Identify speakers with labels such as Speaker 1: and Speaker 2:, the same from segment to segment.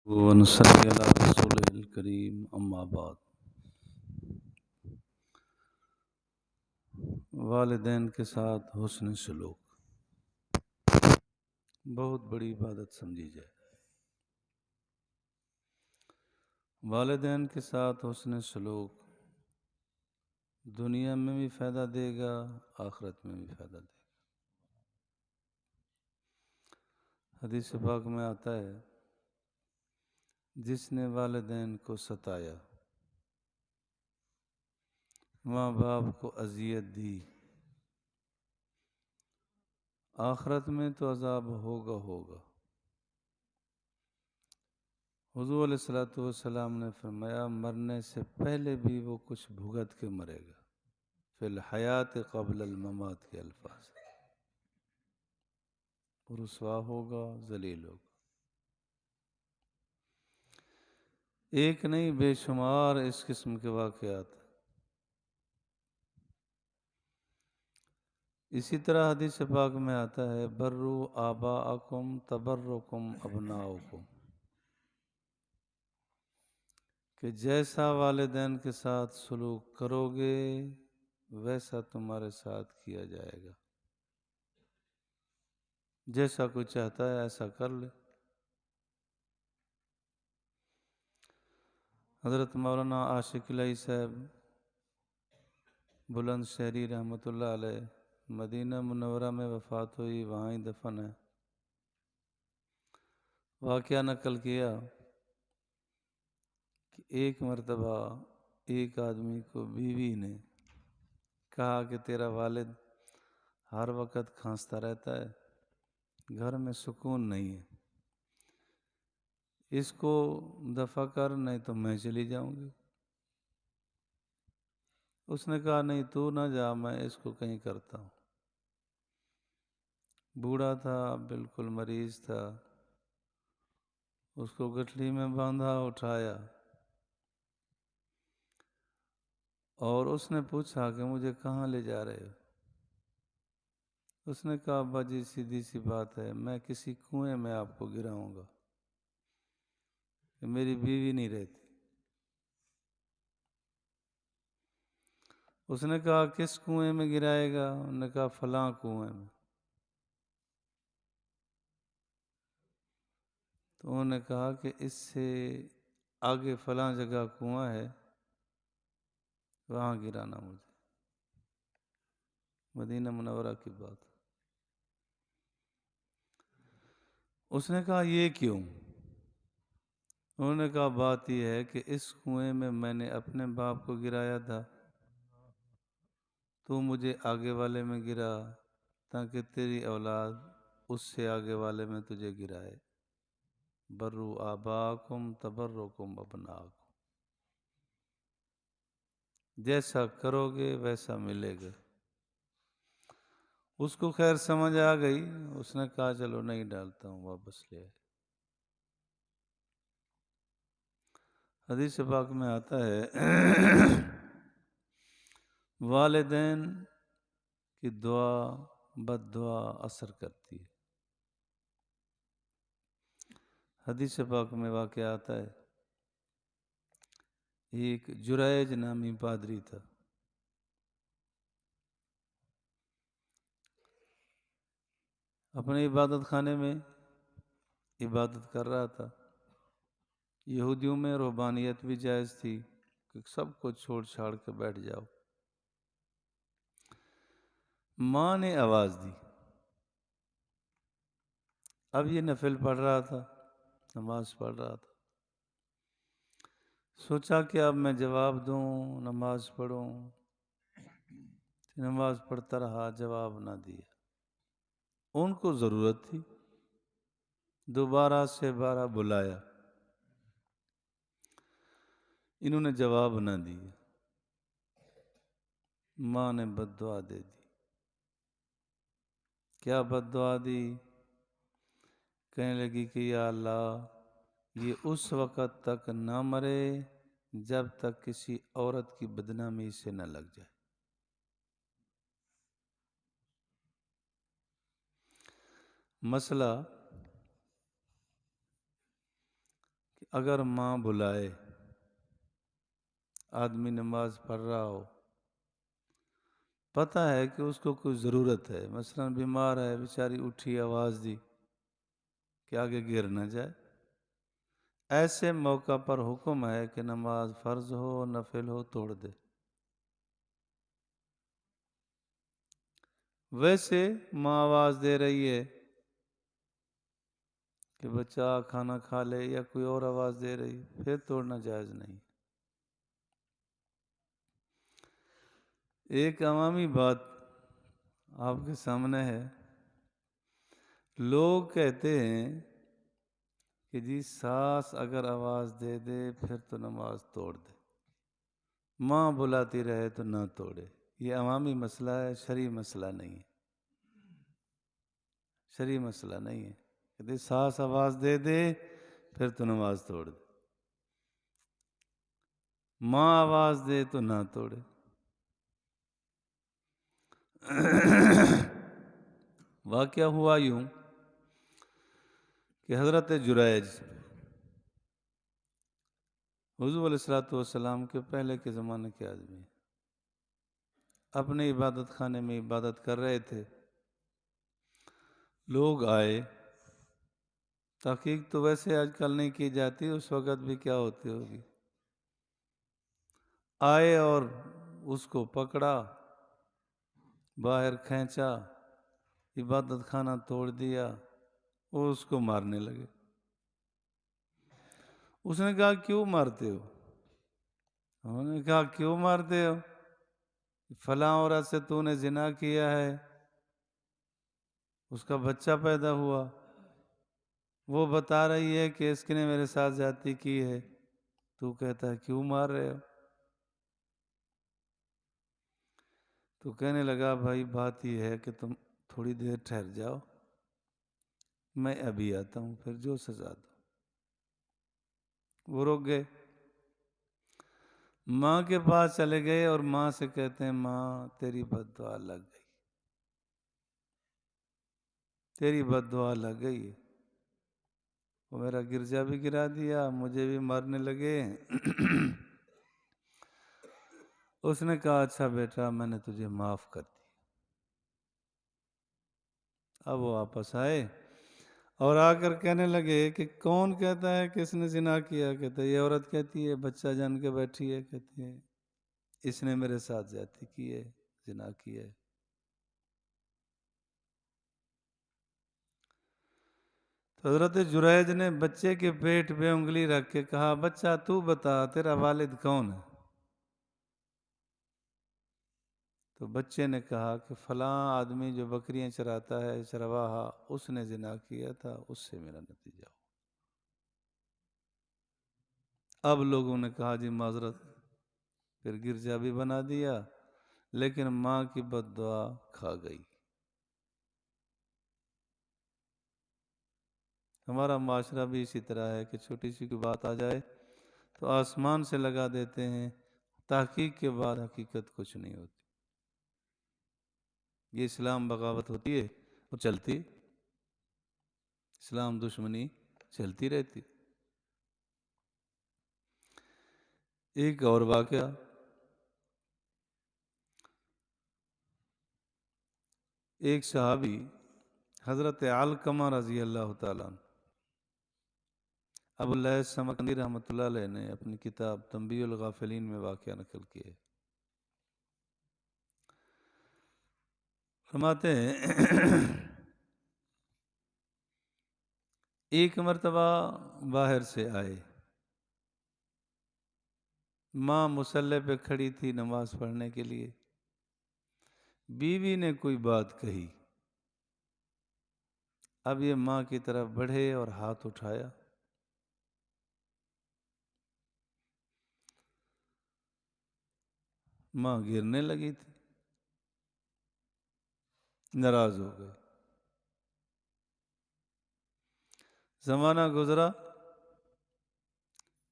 Speaker 1: वनुसल्ली अला रसूलिल करीम अम्मा बाद। वालिदैन के साथ हुस्न सलूक बहुत बड़ी इबादत समझी जाए। वालिदैन के साथ हुस्न सलूक दुनिया में भी फ़ायदा देगा, आखिरत में भी फ़ायदा देगा। हदीस पाक में आता है, जिसने वालिदैन को सताया, माँ बाप को अजियत दी, आखिरत में तो अजाब होगा होगा। हुज़ूर अलैहिस्सलातु वस्सलाम ने फरमाया, मरने से पहले भी वो कुछ भुगत के मरेगा। फिल हयात क़ब्ल अल ममात के अल्फाज, रुसवा होगा, जलील होगा। एक नहीं बेशुमार इस किस्म के वाक़यात। इसी तरह हदीस पाक में आता है, बर्रू आबाअकुम तबर्रुकुम अबनाउकुम, कि जैसा वालिदैन के साथ सलूक करोगे वैसा तुम्हारे साथ किया जाएगा। जैसा कोई चाहता है ऐसा कर ले। हज़रत मौलाना आशिक़ इलाही साहब बुलंदशहरी रहमतुल्लाह अलैह मदीना मुनव्वरा में वफ़ात हुई, वहाँ ही दफन है। वाक़या नकल किया कि एक मर्तबा एक आदमी को बीवी ने कहा कि तेरा वालिद हर वक़्त खांसता रहता है, घर में सुकून नहीं है, इसको दफ़ा कर, नहीं तो मैं चली जाऊंगी। उसने कहा, नहीं तू ना जा, मैं इसको कहीं करता हूँ। बूढ़ा था, बिल्कुल मरीज था, उसको गठरी में बांधा, उठाया और उसने पूछा कि मुझे कहाँ ले जा रहे हो। उसने कहा, अब्बा जी सीधी सी बात है, मैं किसी कुएं में आपको गिराऊंगा, मेरी बीवी नहीं रहती। उसने कहा, किस कुएं में गिराएगा? उन्होंने कहा, फलां कुएं में। तो उन्होंने कहा कि इससे आगे फलां जगह कुआं है, वहाँ गिराना मुझे। मदीना मुनव्वरा की बात। उसने कहा, ये क्यों? उन्होंने कहा, बात यह है कि इस कुएं में मैंने अपने बाप को गिराया था, तू मुझे आगे वाले में गिरा ताकि तेरी औलाद उससे आगे वाले में तुझे गिराए। बर्रू आबाकुम तबर्रुकुम अबनाकुम, जैसा करोगे वैसा मिलेगा। उसको खैर समझ आ गई, उसने कहा चलो नहीं डालता हूँ, वापस ले आए। हदीस पाक में आता है, वालिदैन की दुआ बद्दुआ असर करती है। हदीस पाक में वाक़या आता है, एक जुरैज नामी पादरी था। अपने इबादत खाने में इबादत कर रहा था। यहूदियों में रुहबानियत भी जायज़ थी कि सब कुछ छोड़ छाड़ के बैठ जाओ। माँ ने आवाज़ दी। अब ये नफिल पढ़ रहा था, नमाज पढ़ रहा था। सोचा कि अब मैं जवाब दूं, नमाज पढ़ूं। नमाज पढ़ता रहा, जवाब ना दिया। उनको ज़रूरत थी, दोबारा से 12 बुलाया, इन्होंने जवाब ना दिया। माँ ने बद्दुआ दे दी। क्या बद्दुआ दी? कहने लगी कि या अल्लाह, ये उस वक़्त तक ना मरे जब तक किसी औरत की बदनामी से न लग जाए। मसला कि अगर माँ बुलाए, आदमी नमाज पढ़ रहा हो, पता है कि उसको कुछ ज़रूरत है, मसलन बीमार है, बेचारी उठी आवाज़ दी कि आगे गिर न जाए, ऐसे मौका पर हुक्म है कि नमाज फ़र्ज हो नफिल हो तोड़ दे। वैसे माँ आवाज़ दे रही है कि बच्चा खाना खा ले, या कोई और आवाज़ दे रही, फिर तोड़ना जायज़ नहीं। एक अवामी बात आपके सामने है। लोग कहते हैं कि जी सास अगर आवाज़ दे दे फिर तो नमाज तोड़ दे, माँ बुलाती रहे तो ना तोड़े। ये अवामी मसला है, शरई मसला नहीं है। शरई मसला नहीं है। कहते सास आवाज़ दे दे फिर तो नमाज तोड़ दे, माँ आवाज़ दे तो ना तोड़े। वाक़या हुआ यूं कि हज़रत जुरैज हुज़ूर अलैहिस्सलातु वस्सलाम के पहले के ज़माने के आदमी अपने इबादत खाने में इबादत कर रहे थे। लोग आए, तहकीक तो वैसे आजकल नहीं की जाती, उस वक़्त भी क्या होती होगी। आए और उसको पकड़ा, बाहर खींचा, इबादत खाना तोड़ दिया, वो उसको मारने लगे। उसने कहा क्यों मारते हो? उन्होंने कहा क्यों मारते हो? फलां औरत से तूने जिना किया है, उसका बच्चा पैदा हुआ, वो बता रही है कि इसने मेरे साथ ज्यादती की है, तू कहता है क्यों मार रहे हो? तो कहने लगा भाई बात यह है कि तुम थोड़ी देर ठहर जाओ, मैं अभी आता हूँ, फिर जो सजा दो। वो रुक गए, माँ के पास चले गए और माँ से कहते हैं माँ तेरी बद्दुआ लग गई, तेरी बद्दुआ लग गई। वो मेरा गिरजा भी गिरा दिया, मुझे भी मारने लगे। उसने कहा अच्छा बेटा मैंने तुझे माफ कर दिया। अब वो वापस आए और आकर कहने लगे कि कौन कहता है किसने जिना किया? कहते ये औरत कहती है, बच्चा जान के बैठी है, कहती है इसने मेरे साथ ज्यादती की है, जिना की है। तो हजरत जुरैज ने बच्चे के पेट पे उंगली रख के कहा बच्चा तू बता तेरा वालिद कौन है? तो बच्चे ने कहा कि फलां आदमी जो बकरियां चराता है, चरवाहा, उसने जिना किया था, उससे मेरा नतीजा हुआ। अब लोगों ने कहा जी माजरत, फिर गिरजा भी बना दिया, लेकिन माँ की बद्दुआ खा गई। हमारा माशरा भी इसी तरह है कि छोटी सी कोई बात आ जाए तो आसमान से लगा देते हैं, तहकीक के बाद हकीकत कुछ नहीं होती। ये इस्लाम बगावत होती है वो चलती, इस्लाम दुश्मनी चलती रहती। एक और वाकया, एक सहाबी हज़रत अलकमा रज़ी अल्लाह तआला अन्हु, अबुल लैस समरकंदी रहमतुल्लाह अलैह ने अपनी किताब तंबीहुल गाफिलीन में वाकया नकल किए। फरमाते हैं एक मर्तबा बाहर से आए, माँ मुसल्ले पे खड़ी थी नमाज पढ़ने के लिए। बीवी ने कोई बात कही, अब ये माँ की तरफ बढ़े और हाथ उठाया। माँ गिरने लगी थी, नाराज हो गए। जमाना गुजरा,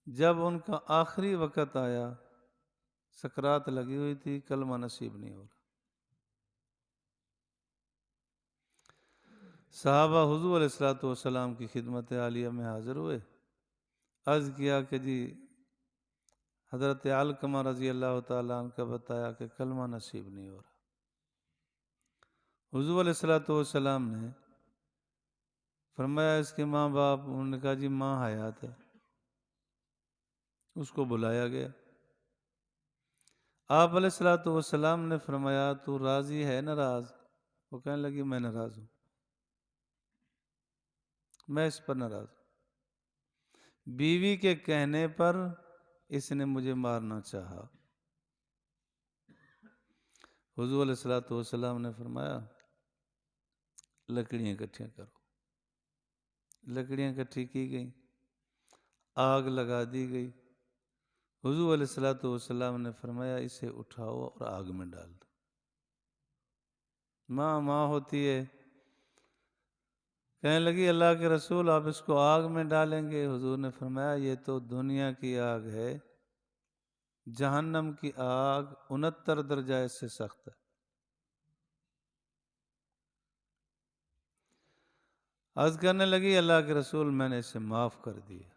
Speaker 1: जब उनका आखिरी वक़्त आया, सकरात लगी हुई थी, कलमा नसीब नहीं हो रहा। सहाबा हुज़ूर अलैहिस्सलातु वस्सलाम की खिदमत आलिया में हाजिर हुए, अर्ज किया कि जी हज़रत अलकमा रज़ी अल्लाह ताला अन्हु का बताया कि कलमा नसीब नहीं हो रहा। हुज़ूर अलैहिस्सलातु वस्सलाम ने फरमाया इसके माँ बाप, उन्होंने कहा जी माँ हयात है। उसको बुलाया गया। आप अलैहिस्सलातु वस्सलाम ने फरमाया तू राज़ी है नाराज़? वो कहने लगी मैं नाराज़ हूँ, मैं इस पर नाराज़ हूँ। बीवी के कहने पर इसने मुझे मारना चाहा। हुज़ूर अलैहिस्सलातु वस्सलाम ने फरमाया लकड़ियाँ इकट्ठियाँ करो। लकड़ियाँ इकट्ठी की गई, आग लगा दी गई। हुज़ूर अलैहिस्सलातु वस्सलाम ने फरमाया इसे उठाओ और आग में डाल दो। माँ माँ होती है, कहने लगी अल्लाह के रसूल आप इसको आग में डालेंगे? हुज़ूर ने फरमाया ये तो दुनिया की आग है, जहन्नम की आग 69 दर्जा से सख्त है। अर्ज करने लगी अल्लाह के रसूल मैंने इसे माफ़ कर दिया।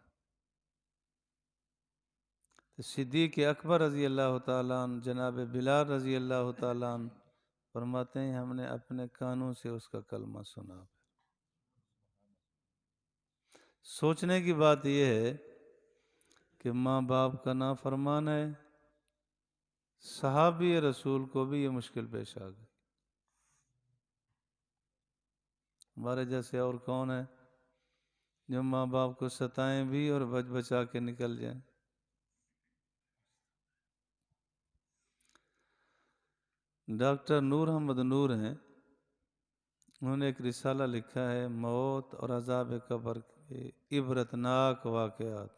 Speaker 1: तो सिद्दीक़ अकबर रज़ी अल्लाह ताला अन्हु, जनाब बिलाल रज़ी अल्लाह ताला अन्हु फरमाते हैं हमने अपने कानों से उसका कलमा सुना। सोचने की बात यह है कि माँ बाप का नाफरमान है, सहाबी रसूल को भी ये मुश्किल पेश आ गई। हमारे जैसे और कौन है जो माँ बाप को सताएं भी और बच बचा के निकल जाएं। डॉक्टर नूर अहमद नूर हैं, उन्होंने एक रिसाला लिखा है मौत और अज़ाब कब्र के इबरतनाक वाक़यात।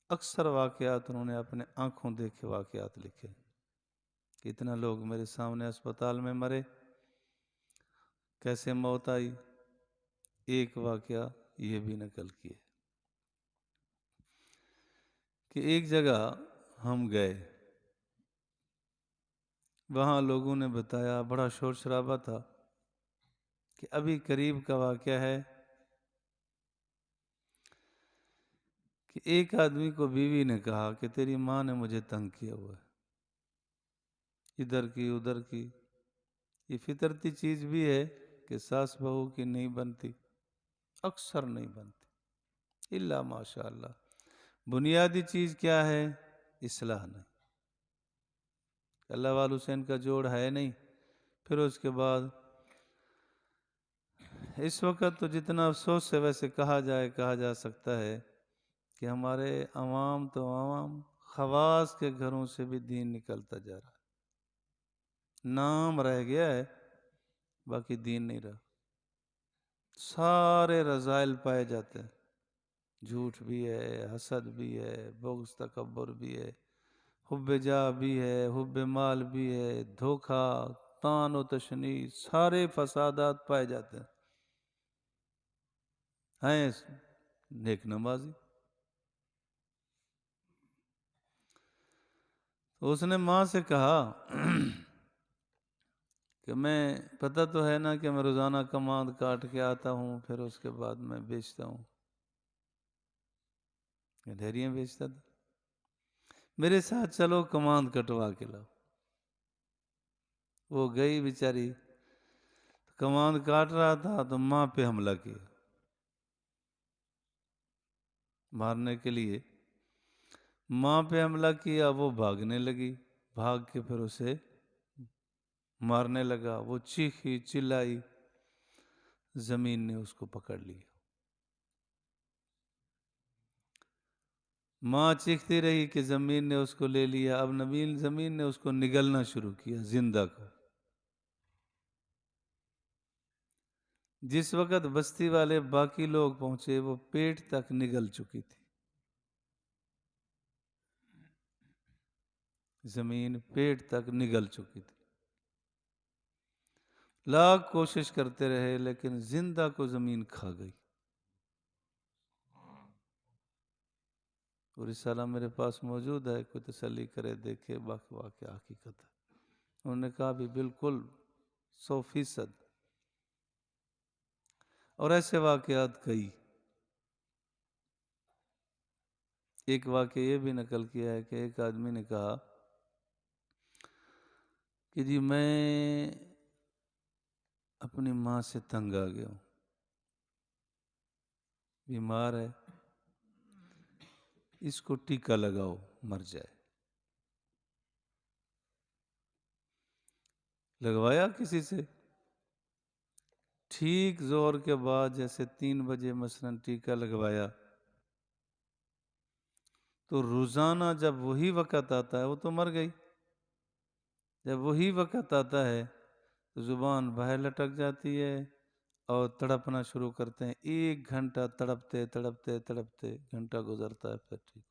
Speaker 1: अक्सर वाक़यात उन्होंने अपने आँखों देखे वाक़यात लिखे। कितना लोग मेरे सामने अस्पताल में मरे, कैसे मौत आई, एक वाक़या ये भी नकल किए कि एक जगह हम गए, वहाँ लोगों ने बताया बड़ा शोर शराबा था कि अभी करीब का वाक़या है कि एक आदमी को बीवी ने कहा कि तेरी माँ ने मुझे तंग किया हुआ है, इधर की उधर की। ये फितरती चीज़ भी है कि सास बहू की नहीं बनती, अक्सर नहीं बनती इल्ला माशाअल्लाह। बुनियादी चीज़ क्या है? इस्लाह नहीं। अल्लाह वाल हुसैन का जोड़ है नहीं। फिर उसके बाद इस वक्त तो जितना अफसोस से वैसे कहा जा सकता है कि हमारे अवाम तो अवाम खवास के घरों से भी दीन निकलता जा रहा है। नाम रह गया है, बाकी दीन नहीं रहा। सारे रज़ाइल पाए जाते हैं, झूठ भी है, हसद भी है, बुग़्ज़ तकब्बुर भी है, हुब्बे जा भी है, हुब्बे माल भी है, धोखा, तान व तशनी, सारे फसादात पाए जाते हैं। नेक नमाजी। तो उसने माँ से कहा कि मैं पता तो है ना कि मैं रोज़ाना कमांद काट के आता हूँ, फिर उसके बाद मैं बेचता हूँ। ढेरियाँ बेचता था। मेरे साथ चलो कमांद कटवा के लाओ। वो गई बेचारी, कमांद काट रहा था तो माँ पे हमला किया मारने के लिए। माँ पे हमला किया, वो भागने लगी, भाग के फिर उसे मारने लगा। वो चीखी चिल्लाई, जमीन ने उसको पकड़ लिया। माँ चीखती रही कि जमीन ने उसको ले लिया। अब जमीन ने उसको निगलना शुरू किया, जिंदा को। जिस वक्त बस्ती वाले बाकी लोग पहुंचे वो पेट तक निगल चुकी थी। जमीन पेट तक निगल चुकी थी। लाख कोशिश करते रहे लेकिन जिंदा को जमीन खा गई। और रिसाला मेरे पास मौजूद है, कोई तसल्ली करे देखे, बाकी वाक़या हकीकत है। उन्होंने कहा भी बिल्कुल 100%। और ऐसे वाक़यात कई। एक वाक़या ये भी नकल किया है कि एक आदमी ने कहा कि जी मैं अपनी माँ से तंग आ गया हूँ, बीमार है, इसको टीका लगाओ मर जाए। लगवाया किसी से, ठीक जोर के बाद जैसे 3 बजे मसलन टीका लगवाया, तो रोज़ाना जब वही वक़्त आता है, वो तो मर गई, जब वही वक़्त आता है तो ज़ुबान बाहर लटक जाती है और तड़पना शुरू करते हैं। 1 घंटा तड़पते तड़पते तड़पते घंटा गुजरता है, फिर ठीक।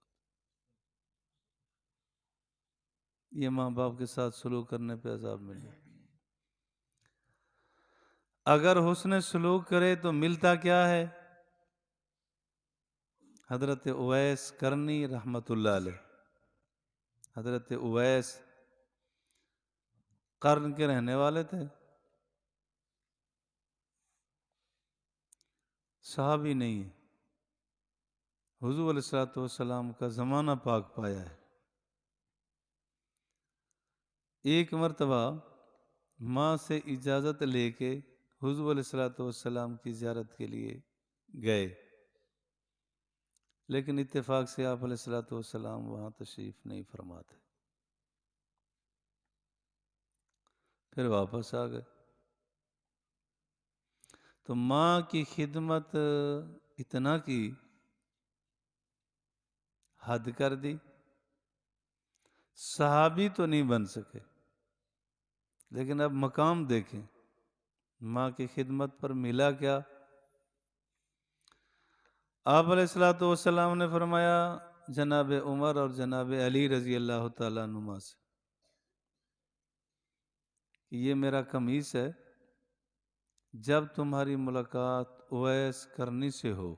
Speaker 1: ये माँ बाप के साथ सलूक करने पे अज़ाब मिले। अगर हुस्न सलूक करे तो मिलता क्या है? हज़रत उवैस करनी रहमतुल्लाह अलैह, हज़रत उवैस कर्न के रहने वाले थे, सहाबी नहीं है, हुज़ूर अलैहिस्सलातु वस्सलाम का ज़माना पाक पाया है। एक मरतबा माँ से इजाज़त लेके हुज़ूर अलैहिस्सलातु वस्सलाम की ज़ियारत के लिए गए, लेकिन इत्तेफाक से आप अलैहिस्सलातु वस्सलाम वहाँ तशरीफ़ नहीं फरमाते, फिर वापस आ गए। तो माँ की खिदमत इतना की, हद कर दी। सहाबी तो नहीं बन सके, लेकिन अब मकाम देखें, माँ की खिदमत पर मिला क्या? आप अलैहिस्सलातु वस्सलाम ने फरमाया जनाब उमर और जनाब अली रज़ी अल्लाह तआला अन्हुमा से कि ये मेरा कमीस है, जब तुम्हारी मुलाकात उवैस करनी से हो,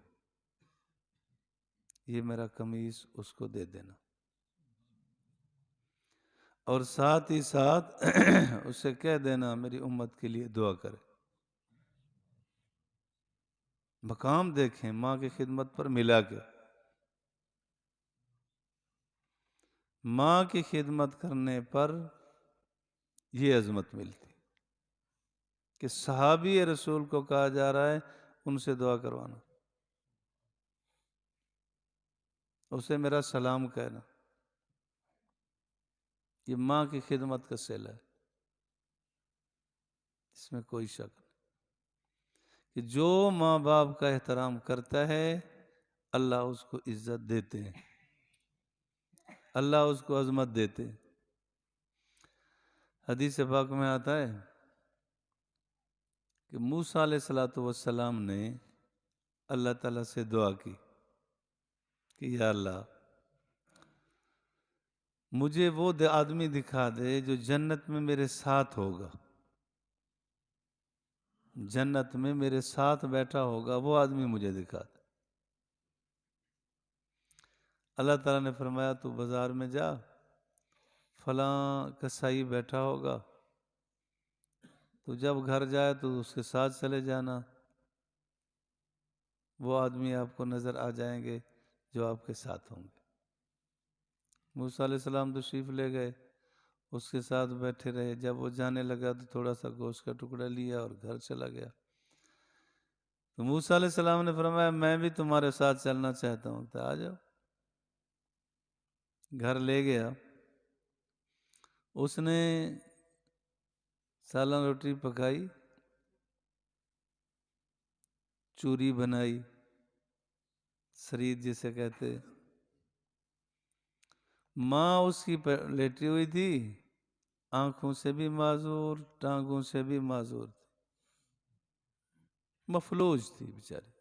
Speaker 1: ये मेरा कमीस उसको दे देना, और साथ ही साथ उससे कह देना मेरी उम्मत के लिए दुआ करे। मकाम देखें, माँ की खिदमत पर मिला के। माँ की खिदमत करने पर ये अजमत मिलती कि सहाबी रसूल को कहा जा रहा है उनसे दुआ करवाना, उसे मेरा सलाम कहना। ये माँ की खिदमत का सिला है, इसमें कोई शक नहीं कि जो माँ बाप का एहतराम करता है अल्लाह उसको इज्जत देते हैं, अल्लाह उसको अजमत देते हैं। हदीस पाक में आता है कि मूसा अलैहिस्सलातु वस्सलाम ने अल्लाह ताला से दुआ की कि या अल्लाह मुझे वो आदमी दिखा दे जो जन्नत में मेरे साथ होगा, जन्नत में मेरे साथ बैठा होगा, वो आदमी मुझे दिखा दे। अल्लाह ताला ने फरमाया तू बाजार में जा, फलां कसाई बैठा होगा, तो जब घर जाए तो उसके साथ चले जाना, वो आदमी आपको नज़र आ जाएंगे जो आपके साथ होंगे। मूसा अलैहिस्सलाम तो तशरीफ़ ले गए, उसके साथ बैठे रहे। जब वो जाने लगा तो थोड़ा सा गोश्त का टुकड़ा लिया और घर चला गया। तो मूसा अलैहिस्सलाम ने फरमाया मैं भी तुम्हारे साथ चलना चाहता हूँ, तो आ जाओ। घर ले गया, उसने सालन रोटी पकाई, चूरी बनाई, शरीद जिसे कहते, माँ उसकी लेटी हुई थी, आंखों से भी माजूर, टांगों से भी माजूर थी, मफलूज थी बेचारी,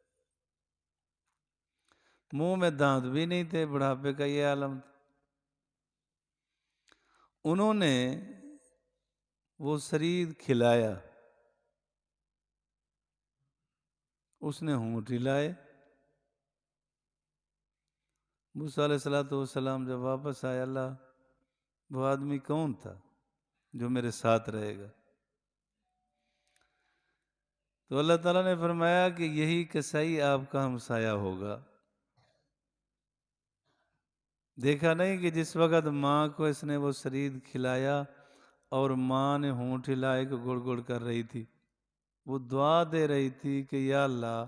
Speaker 1: मुंह में दांत भी नहीं थे, बुढ़ापे का ये आलम था। उन्होंने वो शरीर खिलाया, उसने होंठ हिलाए। मूसा अलैहिस्सलाम जब वापस आया, अल्लाह वो आदमी कौन था जो मेरे साथ रहेगा? तो अल्लाह ताला ने फरमाया कि यही कसाई आपका हमसाया होगा। देखा नहीं कि जिस वक़्त माँ को इसने वो शरीर खिलाया और माँ ने होंठ हिलाए को गुड़ गुड़ कर रही थी, वो दुआ दे रही थी कि या अल्लाह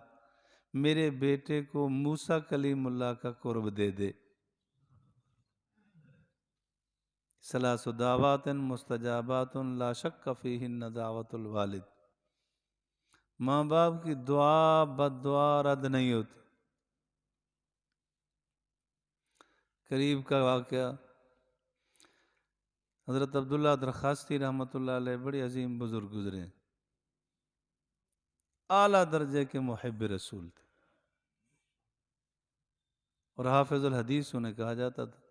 Speaker 1: मेरे बेटे को मूसा कलीमुल्लाह का कुर्ब दे दे। सलासु दावातिन मुस्तजाबातुन ला शक्क फीहिन्ना दावतुल वालिद। माँ बाप की दुआ बद्दुआ रद्द नहीं होती। करीब का वाक़या, हज़रत अब्दुल्ला दरखास्ती रहमतुल्लाह अलैह बड़े अजीम बुजुर्ग गुजरे, आला दर्जे के मुहिब रसूल थे और हाफिजुल हदीस उन्हें कहा जाता था।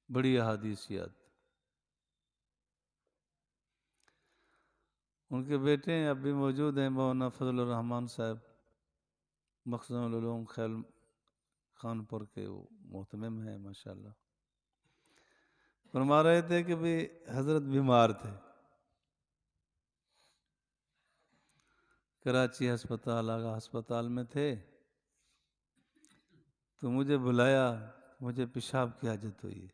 Speaker 1: बड़ी अहादीसियात। उनके बेटे अब भी मौजूद हैं, मौलाना फजलुर रहमान साहब, मखज़ूमुल उलूम खैल खानपुर के वो मोहतमिम हैं माशाल्लाह। फरमा रहे थे कि भाई हजरत बीमार थे, कराची अस्पताल में थे, तो मुझे बुलाया, मुझे पेशाब की हाजत हुई है।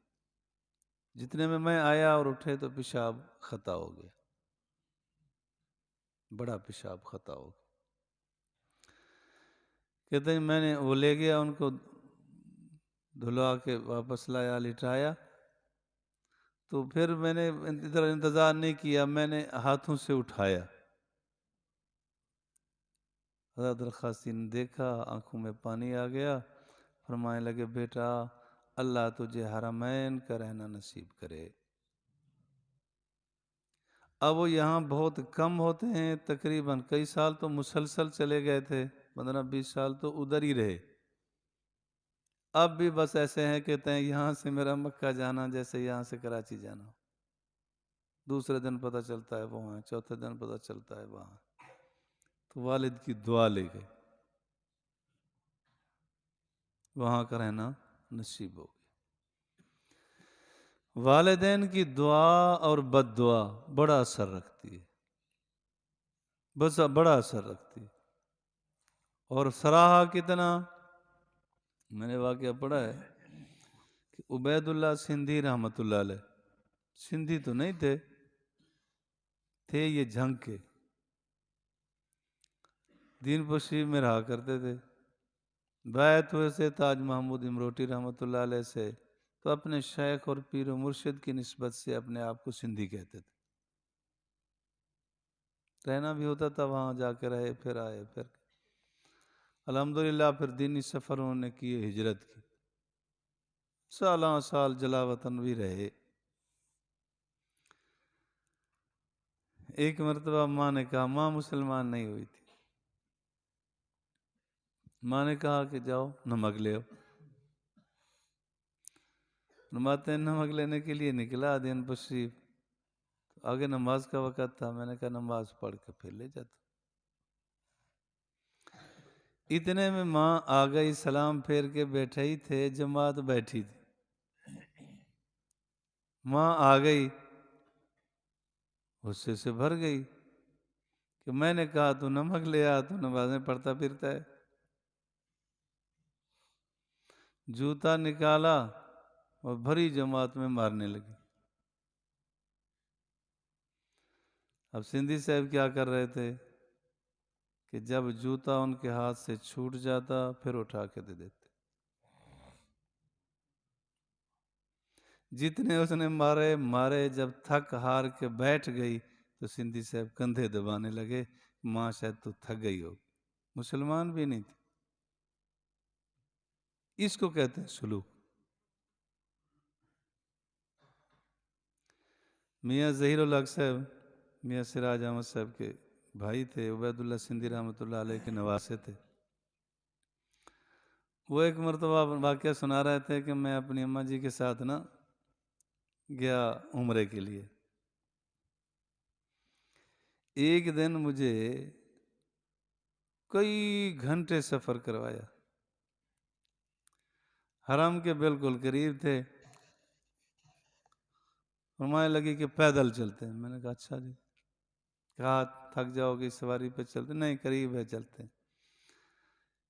Speaker 1: जितने में मैं आया और उठे तो पेशाब खता हो गया, बड़ा पेशाब खता हो गया। कहते हैं मैंने वो ले गया, उनको धुलवा के वापस लाया, लिटाया, तो फिर मैंने इधर इंतज़ार नहीं किया, मैंने हाथों से उठाया। हज़रत दरखास्ती ने देखा, आंखों में पानी आ गया, फरमाने लगे बेटा अल्लाह तुझे हरमैन का रहना नसीब करे। अब वो यहाँ बहुत कम होते हैं, तकरीबन कई साल तो मुसलसल चले गए थे, 15-20 साल तो उधर ही रहे। अब भी बस ऐसे हैं, कहते हैं यहाँ से मेरा मक्का जाना जैसे यहाँ से कराची जाना। दूसरे दिन पता चलता है वहाँ, चौथे दिन पता चलता है वहाँ। तो वालिद की दुआ ले गए, वहाँ का रहना नसीब हो गया। वालिदैन की दुआ और बद्दुआ बड़ा असर रखती है, बस बड़ा असर रखती है। और सराहा कितना, मैंने वाकया पढ़ा है कि उबैदुल्ला सिंधी रहमतुल्लाह अलैह, सिंधी तो नहीं थे ये झंग के, दीनपुशी में रहा करते थे। बैत हुए से ताज महमूद इमरोटी रहमतुल्लाह अलैह से, तो अपने शेख और पीर मुर्शिद की निस्बत से अपने आप को सिंधी कहते थे। रहना भी होता था वहाँ, जाके रहे, फिर आए, फिर अल्हम्दुलिल्लाह फिर दीनी सफ़र उन्होंने किए, हिजरत की, सालों साल जला वतन भी रहे। एक मरतबा माँ ने कहा, माँ मुसलमान नहीं हुई थी, माँ ने कहा कि जाओ नमक ले आओ। फरमाते हैं नमक लेने के लिए निकला दिन पश्चिम, तो आगे नमाज का वक़्त था, मैंने कहा नमाज पढ़ के फिर ले जाता। इतने में माँ आ गई, सलाम फेर के बैठे ही थे, जमात बैठी थी। माँ आ गई, गुस्से से भर गई कि मैंने कहा तू नमक ले आ, तो नमाजें पढ़ता फिरता है। जूता निकाला और भरी जमात में मारने लगी। अब सिंधी साहब क्या कर रहे थे कि जब जूता उनके हाथ से छूट जाता फिर उठा के दे देते। जितने उसने मारे, जब थक हार के बैठ गई तो सिंधी साहब कंधे दबाने लगे, माँ शायद तो थक गई हो। मुसलमान भी नहीं थे। इसको कहते हैं सुलूक। मियाँ ज़हीरुल हक साहब मियाँ सिराज अहमद साहब के भाई थे, उबैदुल्ला सिंधी रहमतुल्लाह अलैह के नवासे थे। वो एक मरतबा वाक़या सुना रहे थे कि मैं अपनी अम्मा जी के साथ ना गया उम्रे के लिए। एक दिन मुझे कई घंटे सफ़र करवाया, हरम के बिल्कुल करीब थे। फरमाने लगी कि पैदल चलते हैं। मैंने कहा अच्छा जी। कहा थक जाओगे सवारी पे चलते? नहीं, करीब है, चलते हैं।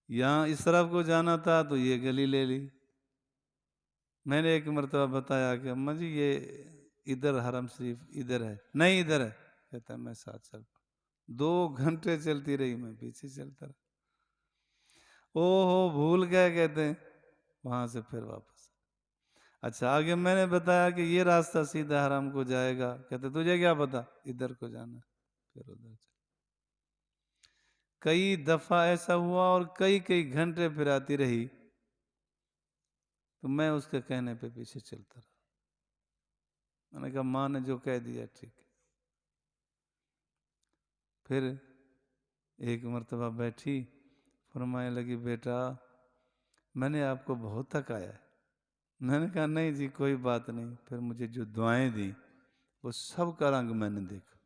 Speaker 1: यहाँ इस तरफ को जाना था तो ये गली ले ली, मैंने एक मरतबा बताया कि अम्मा जी ये इधर हरम शरीफ इधर है, नहीं इधर है। कहता है मैं साथ चल पड़ा। 2 घंटे चलती रही, मैं पीछे चलता रहा। ओहो भूल गए कहते हैं, वहां से फिर वापस। अच्छा आगे मैंने बताया कि ये रास्ता सीधा हरम को जाएगा। कहते तुझे क्या पता, इधर को जाना। फिर उधर चल। कई दफा ऐसा हुआ और कई कई घंटे फिर आती रही, तो मैं उसके कहने पे पीछे चलता रहा। मैंने कहा माँ ने जो कह दिया ठीक है। फिर एक मर्तबा बैठी, फरमाने लगी बेटा मैंने आपको बहुत थकाया है। मैंने कहा नहीं जी कोई बात नहीं। फिर मुझे जो दुआएं दी वो सब का रंग मैंने देखा।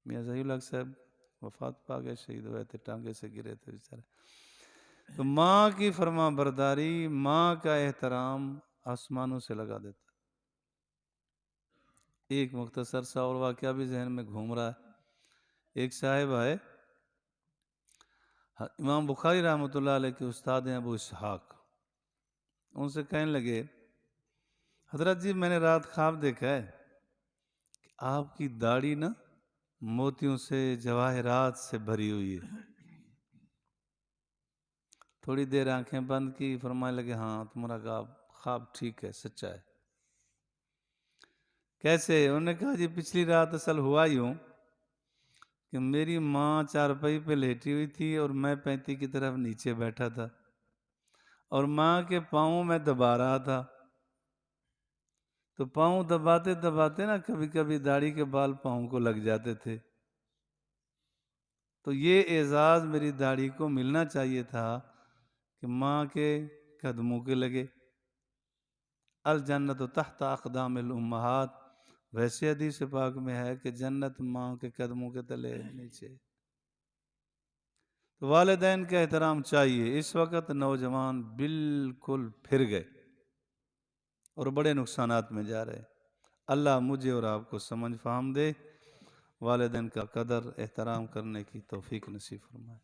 Speaker 1: मियाँ ज़हीउल हक साहब वफात पा गए, शहीद हुए थे, टांगे से गिरे थे बेचारे। तो माँ की फरमा बरदारी, माँ का एहतराम आसमानों से लगा देता। एक मुख्तसर सा और वाक़या भी जहन में घूम रहा है। एक साहिब आए, इमाम बुखारी रहमतुल्लाह अलैह के उस्ताद हैं अबू इसहाक। उनसे कहने लगे हजरत जी मैंने रात ख्वाब देखा है कि आपकी दाढ़ी ना मोतियों से जवाहरात से भरी हुई है। थोड़ी देर आंखें बंद की, फरमाने लगे हाँ तुम्हारा ख्वाब ठीक है, सच्चा है। कैसे? उन्होंने कहा जी पिछली रात असल हुआ यूं कि मेरी माँ चारपाई पे लेटी हुई थी और मैं 35 की तरफ नीचे बैठा था और माँ के पाँव में दबा रहा था। तो पाँव दबाते दबाते ना कभी कभी दाढ़ी के बाल पाँव को लग जाते थे। तो ये एजाज़ मेरी दाढ़ी को मिलना चाहिए था कि माँ के कदमों के लगे। अल जन्नत तहत अक़दामिल उम्महात, वैसे हदीस पाक में है कि जन्नत माँ के कदमों के तले नीचे। तो वालिदैन का एहतराम चाहिए। इस वक्त नौजवान बिल्कुल फिर गए और बड़े नुकसानात में जा रहे। अल्लाह मुझे और आपको समझ फ़हम दे, वालिदैन का कदर एहतराम करने की तौफीक नसीब फरमाए।